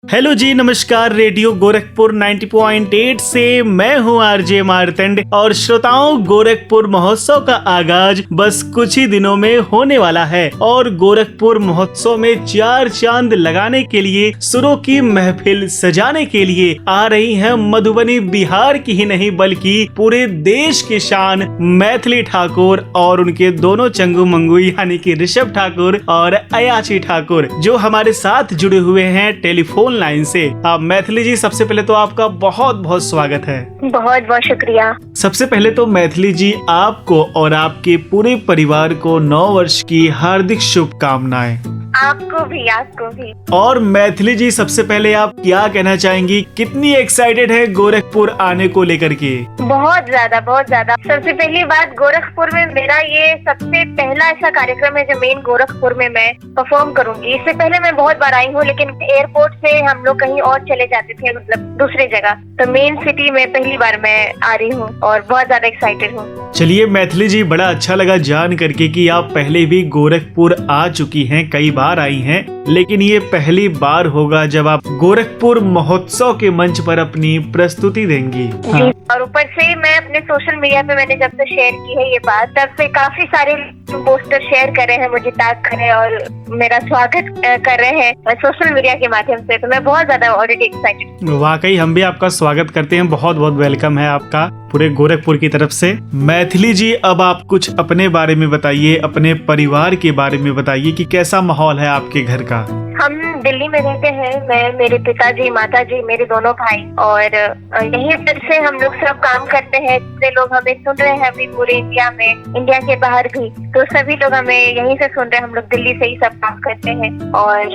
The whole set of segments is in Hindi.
हेलो जी, नमस्कार। रेडियो गोरखपुर 90.8 से मैं हूँ आरजे मार्तंड और श्रोताओं, गोरखपुर महोत्सव का आगाज बस कुछ ही दिनों में होने वाला है और गोरखपुर महोत्सव में चार चांद लगाने के लिए, सुरों की महफिल सजाने के लिए आ रही है मधुबनी बिहार की ही नहीं बल्कि पूरे देश की शान मैथिली ठाकुर और उनके दोनों चंगू मंगू यानी कि ऋषभ ठाकुर और अयाची ठाकुर, जो हमारे साथ जुड़े हुए हैं टेलीफोन लाइन से। आप मैथिली जी, सबसे पहले तो आपका बहुत बहुत स्वागत है। बहुत बहुत शुक्रिया। सबसे पहले तो मैथिली जी, आपको और आपके पूरे परिवार को 9 वर्ष की हार्दिक शुभकामनाएं। आपको भी। और मैथिली जी, सबसे पहले आप क्या कहना चाहेंगी, कितनी एक्साइटेड है गोरखपुर आने को लेकर के? बहुत ज्यादा। सबसे पहली बात, गोरखपुर में मेरा ये सबसे पहला ऐसा कार्यक्रम है जो मेन गोरखपुर में मैं परफॉर्म करूंगी। इससे पहले मैं बहुत बार आई हूँ, लेकिन एयरपोर्ट से हम लोग कहीं और चले जाते थे, मतलब दूसरी जगह। तो मेन सिटी में पहली बार मैं आ रही हूँ और बहुत ज्यादा एक्साइटेड हूँ। चलिए मैथिली जी, बड़ा अच्छा लगा जान करके कि आप पहले भी गोरखपुर आ चुकी हैं, कई बार आई हैं, लेकिन ये पहली बार होगा जब आप गोरखपुर महोत्सव के मंच पर अपनी प्रस्तुति देंगी। जी, और ऊपर से मैं अपने सोशल मीडिया पे मैंने जब से शेयर की है ये बात, तब से काफी सारे पोस्टर शेयर कर रहे हैं, मुझे टैग कर रहे हैं और मेरा स्वागत कर रहे हैं सोशल मीडिया के माध्यम से। तो मैं बहुत ज्यादा ऑलरेडी एक्साइटेड। वाकई हम भी आपका स्वागत करते हैं, बहुत बहुत वेलकम है आपका पूरे गोरखपुर की तरफ से। मैथिली जी, अब आप कुछ अपने बारे में बताइए, अपने परिवार के बारे में बताइए कि कैसा माहौल है आपके घर का। हम दिल्ली में रहते हैं, मैं, मेरे पिताजी, माताजी, मेरे दोनों भाई, और यहीं पर से हम लोग सब काम करते हैं। जितने लोग हमें सुन रहे हैं अभी पूरे इंडिया में, इंडिया के बाहर भी, तो सभी लोग हमें यहीं से सुन रहे हैं। हम लोग दिल्ली से ही सब काम करते हैं और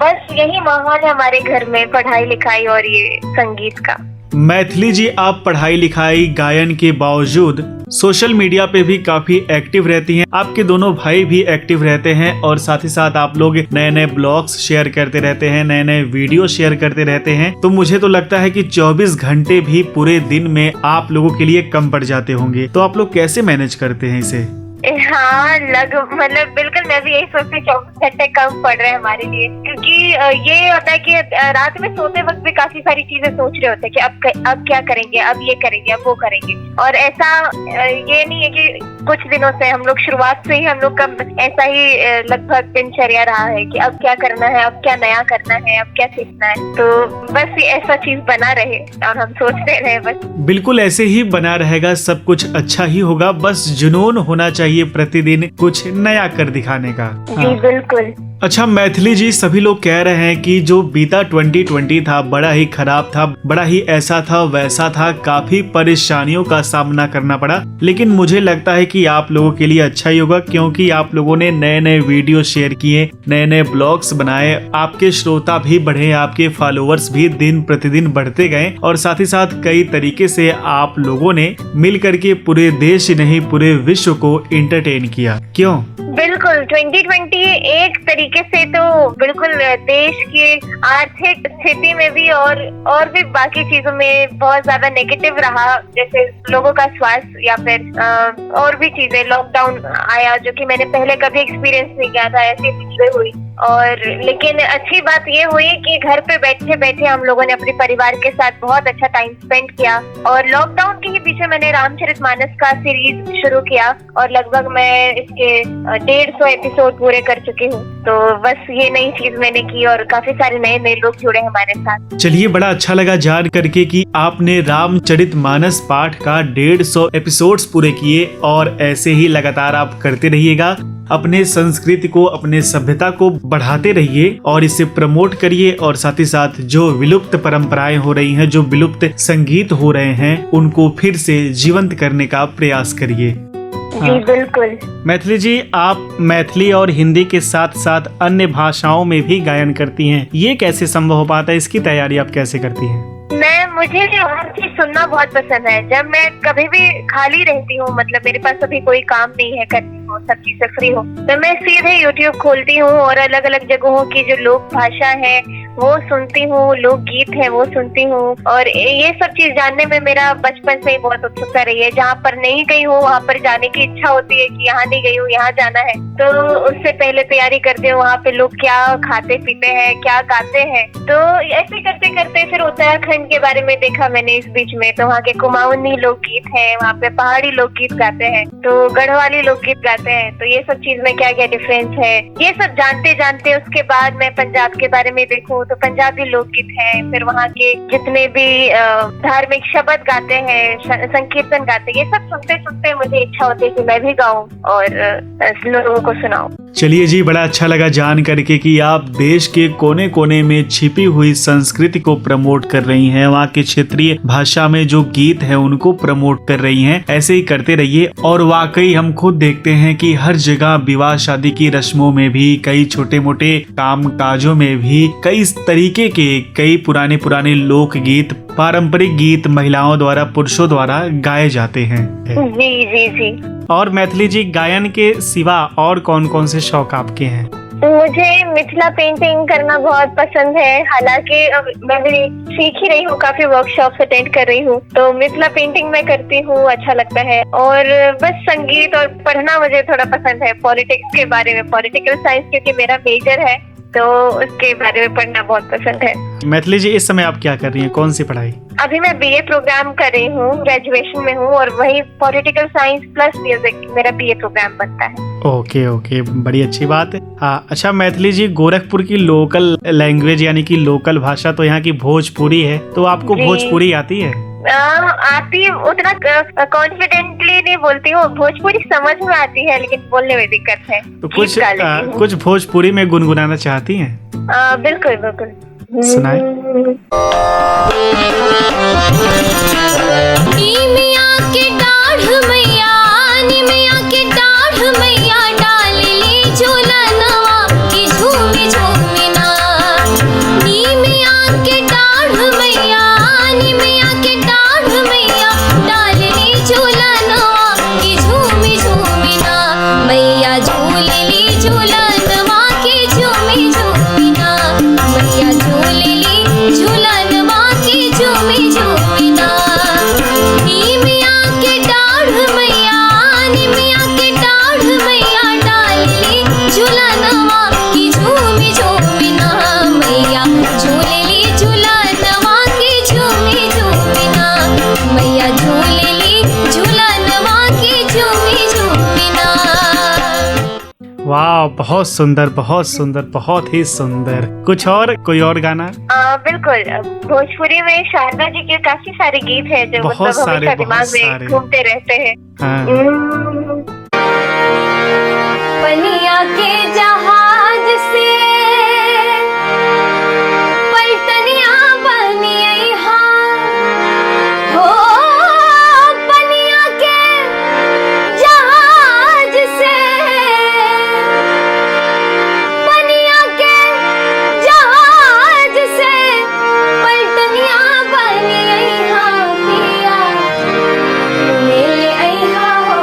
बस यही माहौल है हमारे घर में, पढ़ाई लिखाई और ये संगीत का। मैथिली जी, आप पढ़ाई लिखाई गायन के बावजूद सोशल मीडिया पे भी काफी एक्टिव रहती हैं। आपके दोनों भाई भी एक्टिव रहते हैं और साथ ही साथ आप लोग नए नए ब्लॉग्स शेयर करते रहते हैं, नए नए वीडियो शेयर करते रहते हैं। तो मुझे तो लगता है कि 24 घंटे भी पूरे दिन में आप लोगों के लिए कम पड़ जाते होंगे। तो आप लोग कैसे मैनेज करते हैं इसे? हाँ, मतलब बिल्कुल मैं भी यही सोचती, 24 घंटे कम पड़ रहे हैं हमारे लिए, क्योंकि ये होता है कि रात में सोते वक्त भी काफी सारी चीजें सोच रहे होते हैं कि अब क्या करेंगे, अब ये करेंगे, अब वो करेंगे। और ऐसा ये नहीं है कि कुछ दिनों से हम लोग, शुरुआत से ही हम लोग का ऐसा ही लगभग दिनचर्या रहा है कि अब क्या करना है, अब क्या नया करना है, अब क्या सीखना है। तो बस ये ऐसा चीज बना रहे और हम सोचते रहे बस। बिल्कुल ऐसे ही बना रहेगा, सब कुछ अच्छा ही होगा। बस जुनून होना चाहिए प्रतिदिन कुछ नया कर दिखाने का। जी बिल्कुल। अच्छा मैथिली जी, सभी लोग कह रहे हैं कि जो बीता 2020 था बड़ा ही खराब था, बड़ा ही ऐसा था वैसा था, काफी परेशानियों का सामना करना पड़ा, लेकिन मुझे लगता है कि आप लोगों के लिए अच्छा ही होगा, क्योंकि आप लोगों ने नए नए वीडियो शेयर किए, नए नए ब्लॉग्स बनाए, आपके श्रोता भी बढ़े, आपके फॉलोअर्स भी दिन प्रतिदिन बढ़ते गए और साथ ही साथ कई तरीके से आप लोगों ने मिल करके पूरे देश ही नहीं पूरे विश्व को एंटरटेन किया। क्यों? बिल्कुल, 2020 एक तरीके से तो बिल्कुल देश की आर्थिक स्थिति में भी और भी बाकी चीजों में बहुत ज्यादा नेगेटिव रहा, जैसे लोगों का स्वास्थ्य या फिर और भी चीजें। लॉकडाउन आया जो कि मैंने पहले कभी एक्सपीरियंस नहीं किया था, ऐसी चीजें हुई। और लेकिन अच्छी बात ये हुई कि घर पे बैठे बैठे हम लोगों ने अपने परिवार के साथ बहुत अच्छा टाइम स्पेंड किया। और लॉकडाउन के ही पीछे मैंने रामचरितमानस का सीरीज शुरू किया और लगभग मैं इसके 150 एपिसोड पूरे कर चुकी हूँ। तो बस ये नई चीज मैंने की और काफी सारे नए नए लोग जुड़े हमारे साथ। चलिए, बड़ा अच्छा लगा जान करके कि आपने रामचरितमानस पाठ का 150 एपिसोड्स पूरे किए और ऐसे ही लगातार आप करते रहिएगा। अपने संस्कृति को, अपने सभ्यता को बढ़ाते रहिए और इसे प्रमोट करिए और साथ ही साथ जो विलुप्त परंपराएं हो रही हैं, जो विलुप्त संगीत हो रहे हैं, उनको फिर से जीवंत करने का प्रयास करिए। जी बिल्कुल। मैथिली जी, आप मैथिली और हिंदी के साथ साथ अन्य भाषाओं में भी गायन करती हैं, ये कैसे संभव हो पाता है? इसकी तैयारी आप कैसे करती हैं? मुझे हर चीज सुनना बहुत पसंद है। जब मैं कभी भी खाली रहती हूँ, मतलब मेरे पास अभी कोई काम नहीं है करने को, सब चीजें फ्री हो, तो मैं सीधे YouTube खोलती हूँ और अलग अलग जगहों की जो लोक भाषा है वो सुनती हूँ, लोकगीत है वो सुनती हूँ, और ये सब चीज जानने में मेरा बचपन से ही बहुत उत्सुकता रही है। जहाँ पर नहीं गई हूँ वहाँ पर जाने की इच्छा होती है कि यहाँ नहीं गई हूँ, यहाँ जाना है, तो उससे पहले तैयारी करते हैं वहाँ पे लोग क्या खाते पीते हैं, क्या गाते हैं। तो ऐसे करते करते फिर उत्तराखंड के बारे में देखा मैंने इस बीच में, तो वहाँ के कुमाऊनी लोकगीत है, वहाँ पे पहाड़ी लोकगीत गाते हैं, तो गढ़वाली लोकगीत गाते हैं, तो ये सब चीज में क्या क्या डिफरेंस है, ये सब जानते जानते उसके बाद मैं पंजाब के बारे में देखूं तो पंजाबी लोकगीत है, फिर वहाँ के जितने भी धार्मिक शब्द गाते हैं, संकीर्तन गाते हैं, ये सब सुनते सुनते मुझे इच्छा होती है कि मैं भी गाऊं और लोगों को सुनाऊं। चलिए जी, बड़ा अच्छा लगा जान करके कि आप देश के कोने कोने में छिपी हुई संस्कृति को प्रमोट कर रही हैं, वहाँ के क्षेत्रीय भाषा में जो गीत है उनको प्रमोट कर रही हैं। ऐसे ही करते रहिए। और वाकई हम खुद देखते हैं कि हर जगह विवाह शादी की रस्मों में भी, कई छोटे मोटे काम काजों में भी कई तरीके के, कई पुराने पुराने लोक गीत, पारंपरिक गीत महिलाओं द्वारा, पुरुषों द्वारा गाए जाते हैं। जी जी जी। और मैथिली जी, गायन के सिवा और कौन कौन से शौक आपके हैं? मुझे मिथिला पेंटिंग करना बहुत पसंद है। हालांकि मैं भी सीख ही रही हूँ, काफी वर्कशॉप्स अटेंड कर रही हूँ, तो मिथिला पेंटिंग मैं करती हूँ, अच्छा लगता है। और बस संगीत और पढ़ना मुझे थोड़ा पसंद है। पॉलिटिक्स के बारे में, पॉलिटिकल साइंस क्योंकि मेरा मेजर है, तो उसके बारे में पढ़ना बहुत पसंद है। मैथिली जी, इस समय आप क्या कर रही हैं? कौन सी पढ़ाई? अभी मैं बीए प्रोग्राम कर रही हूँ, ग्रेजुएशन में हूँ, और वही पॉलिटिकल साइंस प्लस म्यूजिक मेरा बीए प्रोग्राम बनता है। ओके ओके, बड़ी अच्छी बात है। हाँ, अच्छा मैथिली जी, गोरखपुर की लोकल लैंग्वेज यानी कि लोकल भाषा तो यहाँ की भोजपुरी है, तो आपको भोजपुरी आती है? आती, उतना कॉन्फिडेंटली नहीं बोलती हूँ। भोजपुरी समझ में आती है लेकिन बोलने में दिक्कत है। तो कुछ भोजपुरी में गुनगुनाना चाहती हैं? बिल्कुल बिल्कुल, सुनाए। वाह, बहुत सुंदर, बहुत सुंदर, बहुत ही सुंदर। कुछ और, कोई और गाना? बिल्कुल, भोजपुरी में शारदा जी के काफी सारे गीत हैं जो बहुत सारे दिमाग में घूमते रहते हैं। पनिया के जहाज से पलटनिया बनिया हो, पनिया के जहाज से, पनिया के जहाज से पलटनिया बनिया पिया ले ले अइहा हो,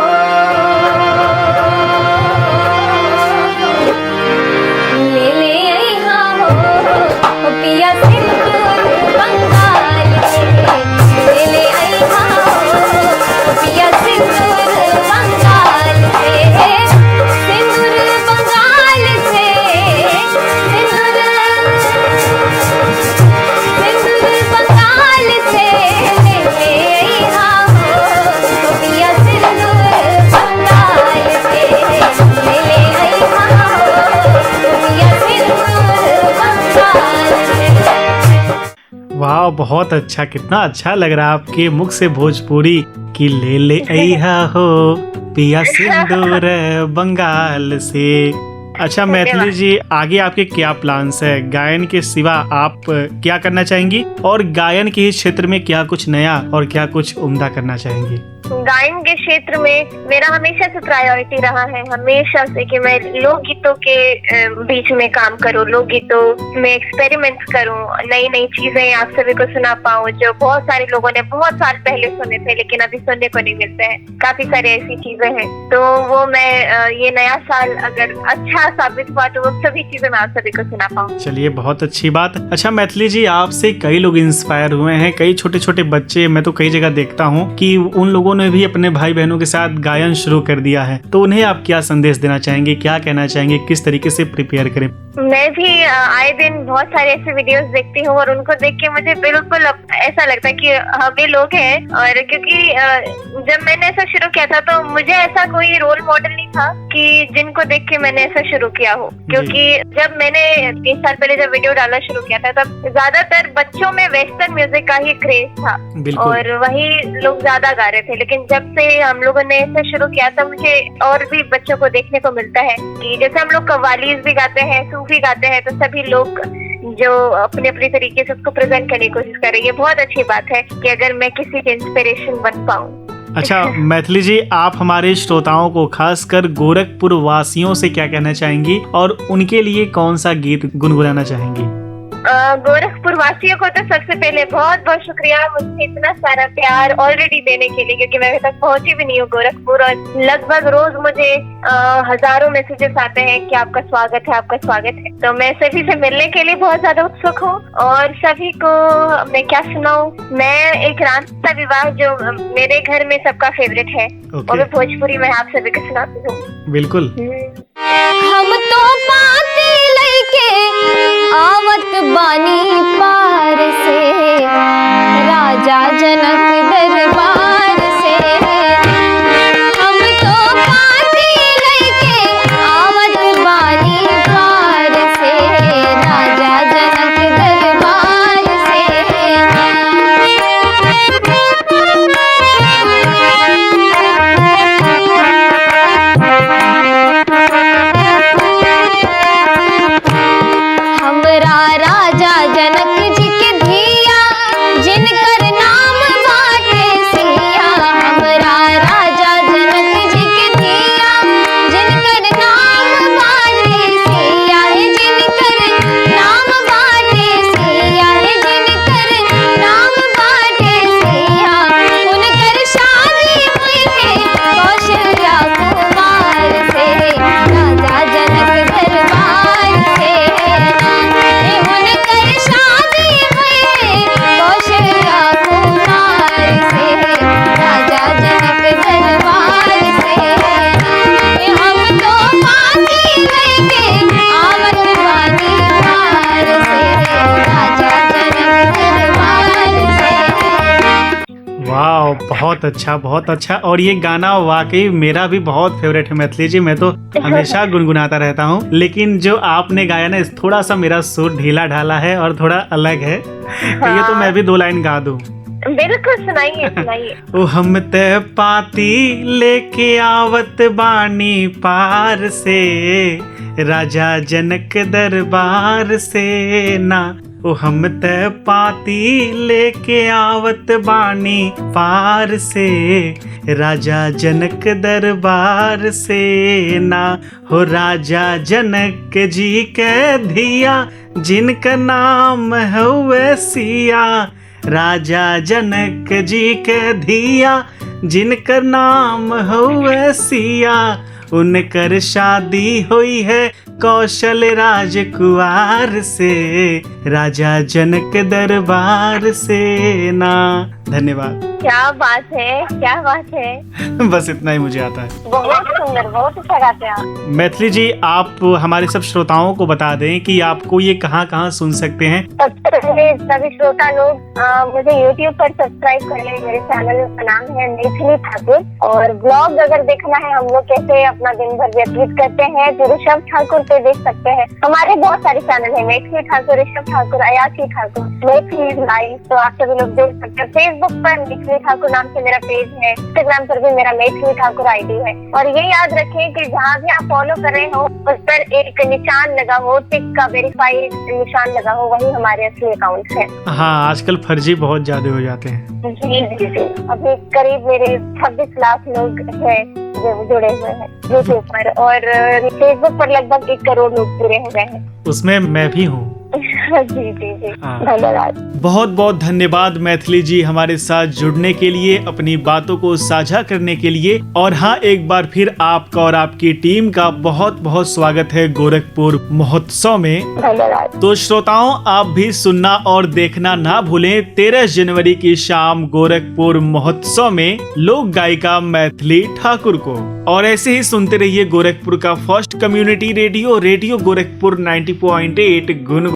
ले ले अइहा हो, पिया सिंदूर बंगाल से, ले ले अइहा हो, पिया सिंदूर बंगाल से, सिंदूर बंगाल से, सिंदूर बंगाल से, ले ले अइहा हो, पिया सिंदूर बंगाल से, ले ले अइहा हो, पिया सिंदूर बंगाल से। वाह, बहुत अच्छा, कितना अच्छा लग रहा है आपके मुख से भोजपुरी की ले ले अइहा हो पिया सिंदूर बंगाल से। अच्छा मैथिली जी, आगे आपके क्या प्लान्स है? गायन के सिवा आप क्या करना चाहेंगी, और गायन के क्षेत्र में क्या कुछ नया और क्या कुछ उम्दा करना चाहेंगी? गायन के क्षेत्र में मेरा हमेशा से प्रायोरिटी रहा है, हमेशा से, कि मैं लोकगीतों के बीच में काम करूं, लोकगीतों में एक्सपेरिमेंट्स करूं, नई नई चीजें आप सभी को सुना पाऊं जो बहुत सारे लोगों ने बहुत साल पहले सुने थे लेकिन अभी सुनने को नहीं मिलते हैं। काफी सारी ऐसी चीजें हैं, तो वो मैं ये नया साल अगर अच्छा साबित हुआ तो वो सभी चीजें मैं आप सभी को सुना पाऊं। चलिए, बहुत अच्छी बात। अच्छा मैथिली जी, आपसे कई लोग इंस्पायर हुए हैं, कई छोटे छोटे बच्चे, मैं तो कई जगह देखता हूँ कि उन लोगों ने भी अपने भाई बहनों के साथ गायन शुरू कर दिया है, तो उन्हें आप क्या संदेश देना चाहेंगे, क्या कहना चाहेंगे, किस तरीके से प्रिपेयर करें? मैं भी आए दिन बहुत सारे ऐसे वीडियोस देखती हूँ और उनको देख के मुझे बिल्कुल ऐसा लगता है कि हम भी लोग हैं। और क्योंकि जब मैंने ऐसा शुरू किया था तो मुझे ऐसा कोई रोल मॉडल नहीं था कि जिनको देख के मैंने ऐसा शुरू किया हो, क्योंकि जब मैंने 3 साल पहले जब वीडियो डालना शुरू किया था तब ज्यादातर बच्चों में वेस्टर्न म्यूजिक का ही क्रेज था और वही लोग ज्यादा गा रहे थे। लेकिन जब से हम लोगों ने ऐसा शुरू किया तब मुझे और भी बच्चों को देखने को मिलता है कि जैसे हम लोग कव्वालीज भी गाते हैं, सूफी गाते हैं, तो सभी लोग जो अपने अपने तरीके से उसको प्रेजेंट करने की कोशिश कर रही है। ये बहुत अच्छी बात है कि अगर मैं किसी की इंस्पिरेशन बन पाऊँ। अच्छा मैथिली जी, आप हमारे श्रोताओं को, खासकर गोरखपुर वासियों से क्या कहना चाहेंगी और उनके लिए कौन सा गीत गुनगुनाना चाहेंगी? गोरखपुर वासियों को तो सबसे पहले बहुत बहुत शुक्रिया मुझे इतना सारा प्यार ऑलरेडी देने के लिए, क्योंकि मैं अभी तक पहुंची भी नहीं हूँ गोरखपुर और लगभग रोज मुझे हजारों मैसेजेस आते हैं कि आपका स्वागत है, आपका स्वागत है। तो मैं सभी से मिलने के लिए बहुत ज्यादा उत्सुक हूँ और सभी को मैं क्या सुनाऊं। मैं एक रामता विवाह जो मेरे घर में सबका फेवरेट है और मैं भोजपुरी में आप सभी को सुनाती हूँ। बिल्कुल। हम तो पाती लइके आवत बानी पार से, राजा जनक दरबार से। हम तो पाती लइके आवत बानी पार से, राजा जनक दरबार से। हमरा राजा जनक जी के धिया जिनकर नाम बाटे सिया। हमरा राजा जनक जी के धिया जिनकर नाम बाटे सिया है, जिनकर नाम बाटे सिया है, जिनकर नाम बाटे सिया। उनकर शादी हुई है कौशल्या कुमार से, राजा जनक दरबार से। उनकर शादी हुई है कौशल्या कुमार से, राजा जनक दरबार से। हम तो पाती लइके आवत बानी पार से, राजा जनक दरबार से। वाह, बहुत अच्छा, बहुत अच्छा। और ये गाना वाकई मेरा भी बहुत फेवरेट है मैथिली जी, मैं तो हमेशा गुनगुनाता रहता हूँ। लेकिन जो आपने गाया ना, थोड़ा सा मेरा सुर ढीला ढाला है और थोड़ा अलग है, तो ये तो मैं भी 2 लाइन गा दूँ। बिल्कुल, सुनाइए सुनाइए। ओ हम ते पाती लेके आवत बानी पार से, राजा जनक दरबार से ना। ओ हम ते पाती लेके आवत बानी पार से, राजा जनक दरबार से ना। हो राजा जनक जी के धिया जिनका नाम है सिया, राजा जनक जी के धिया जिनकर नाम है सिया। उनकर शादी हुई है कौशल राजकुमार से, राजा जनक दरबार से ना। धन्यवाद। क्या बात है, क्या बात है। बस इतना ही मुझे आता है। बहुत सुंदर, बहुत अच्छा गाते हैं आप। मैथिली जी, आप हमारे सब श्रोताओं को बता दें कि आपको ये कहाँ कहाँ सुन सकते हैं। सबसे पहले सभी श्रोता लोग मुझे YouTube पर सब्सक्राइब कर लें। मेरे चैनल का नाम है मैथिली ठाकुर और ब्लॉग अगर देखना है हम लोग कैसे अपना दिन भर व्यतीत करते हैं तो ऋषभ ठाकुर पे देख सकते हैं। हमारे बहुत सारे चैनल है, मैथिली ठाकुर, ऋषभ ठाकुर, अयाची ठाकुर, मैथिली लाइव, तो आप सभी लोग देख सकते हैं। फेसबुक पर मैथिली ठाकुर नाम से मेरा पेज है, इंस्टाग्राम पर भी मेरा मैथिली ठाकुर आईडी है। और ये याद रखें कि जहाँ भी आप फॉलो कर रहे हो उस पर एक निशान लगा हो, टिक का वेरीफाइड निशान लगा हो, वही हमारे असली अकाउंट है। हाँ, आजकल फर्जी बहुत ज्यादा हो जाते हैं। जी जी जी, अभी करीब मेरे 26 लाख लोग हैं जो जुड़े हुए हैं यूट्यूब पर, और फेसबुक पर लगभग 1 करोड़ लोग जुड़े हो गए हैं। उसमें मैं भी हूँ। जी जी जी, हाँ। धन्यवाद। बहुत बहुत धन्यवाद मैथिली जी हमारे साथ जुड़ने के लिए, अपनी बातों को साझा करने के लिए। और हाँ, एक बार फिर आपका और आपकी टीम का बहुत बहुत स्वागत है गोरखपुर महोत्सव में। धन्यवाद। तो श्रोताओं, आप भी सुनना और देखना ना भूलें 13 जनवरी की शाम गोरखपुर महोत्सव में लोक गायिका मैथिली ठाकुर को। और ऐसे ही सुनते रहिए गोरखपुर का first community radio, radio Gorakhpur 90.8 गुन